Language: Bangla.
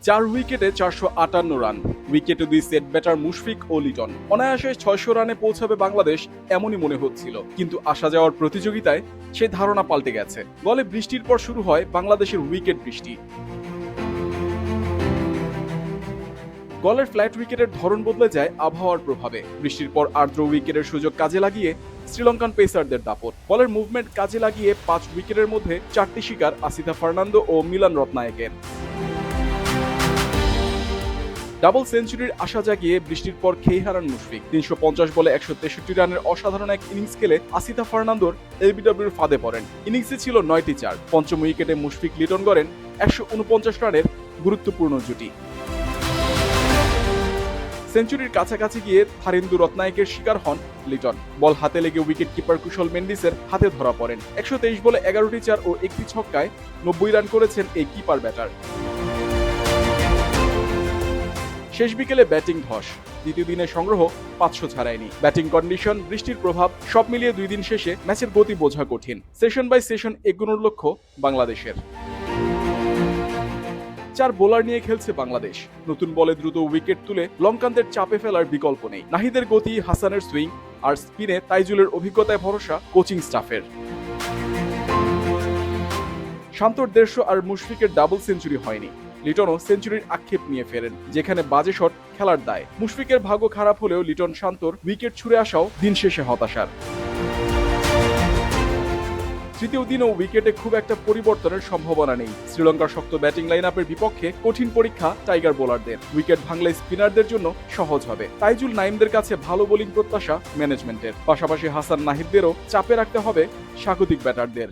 4 উইকেটে 458 রান। উইকেটে 2 সেট ব্যাটার মুশফিক ও লিটন। অনায়াসে 600 রানে পৌঁছাবে বাংলাদেশ এমনই মনে হচ্ছিল, কিন্তু আসা যাওয়ার প্রতিযোগিতায় সেই ধারণা পাল্টে গেছে। গলে বৃষ্টির পর শুরু হয় বাংলাদেশের উইকেট বৃষ্টি। গলের ফ্ল্যাট উইকেটের ধরন বদলে যায় আবহাওয়ার প্রভাবে। বৃষ্টির পর আর্দ্র উইকেটের সুযোগ কাজে লাগিয়ে শ্রীলঙ্কান পেসারদের দাপট। বলের মুভমেন্ট কাজে লাগিয়ে 5 উইকেটের মধ্যে 4টি শিকার আসিতা ফার্নান্দো ও মিলান রত্নায়েকের। ডাবল সেঞ্চুরির আশা জাগিয়ে বৃষ্টির পর খেই হারান মুশফিক। 350 বলে 163 রানের অসাধারণ এক ইনিংস খেলে আসিতা ফার্নান্দোর এলবিডব্লিউর ফাঁদে পড়েন। ইনিংসে ছিল 9টি চার। পঞ্চম উইকেটে মুশফিক লিটন গড়েন 149 রানের গুরুত্বপূর্ণ জুটি। সেঞ্চুরির কাছাকাছি গিয়ে থারিন্দু রত্নায়েকের শিকার হন লিটন। বল হাতে লেগে উইকেট কিপার কুশল মেন্ডিসের হাতে ধরা পড়েন। 123 বলে 11টি চার ও একটি ছক্কায় 90 রান করেছেন এই কিপার ব্যাটার। শেষ বিকেলে ব্যাটিং ধস। দ্বিতীয় দিনে সংগ্রহ 500 ছাড়ায়নি। ব্যাটিং কন্ডিশন, বৃষ্টির প্রভাব সব মিলিয়ে 2 দিন শেষে ম্যাচের গতি বোঝা কঠিন। সেশন বাই সেশন এগোনোর লক্ষ্য বাংলাদেশের। 4 বোলার নিয়ে খেলছে বাংলাদেশ। নতুন বলে দ্রুত উইকেট তুলে লঙ্কানদের চাপে ফেলার বিকল্প নেই। নাহিদের গতি, হাসানের সুইং আর স্পিনে তাইজুলের অভিজ্ঞতায় ভরসা কোচিং স্টাফের। শান্তর 150 আর মুশফিকের ডাবল সেঞ্চুরি হয়নি। লিটনও সেঞ্চুরির আক্ষেপ নিয়ে ফেরেন, যেখানে বাজে শট খেলার দায়। মুশফিকের ভাগ্য খারাপ হলেও লিটন শান্তর উইকেট ছুড়ে আসাও দিন শেষে হতাশার। তৃতীয় দিনও উইকেটে খুব একটা পরিবর্তনের সম্ভাবনা নেই। শ্রীলঙ্কার শক্ত ব্যাটিং লাইন আপের বিপক্ষে কঠিন পরীক্ষা টাইগার বোলারদের। উইকেট ভাঙলে স্পিনারদের জন্য সহজ হবে। তাইজুল নাইমদের কাছে ভালো বোলিং প্রত্যাশা ম্যানেজমেন্টের। পাশাপাশি হাসান নাহিদদেরও চাপে রাখতে হবে স্বাগতিক ব্যাটারদের।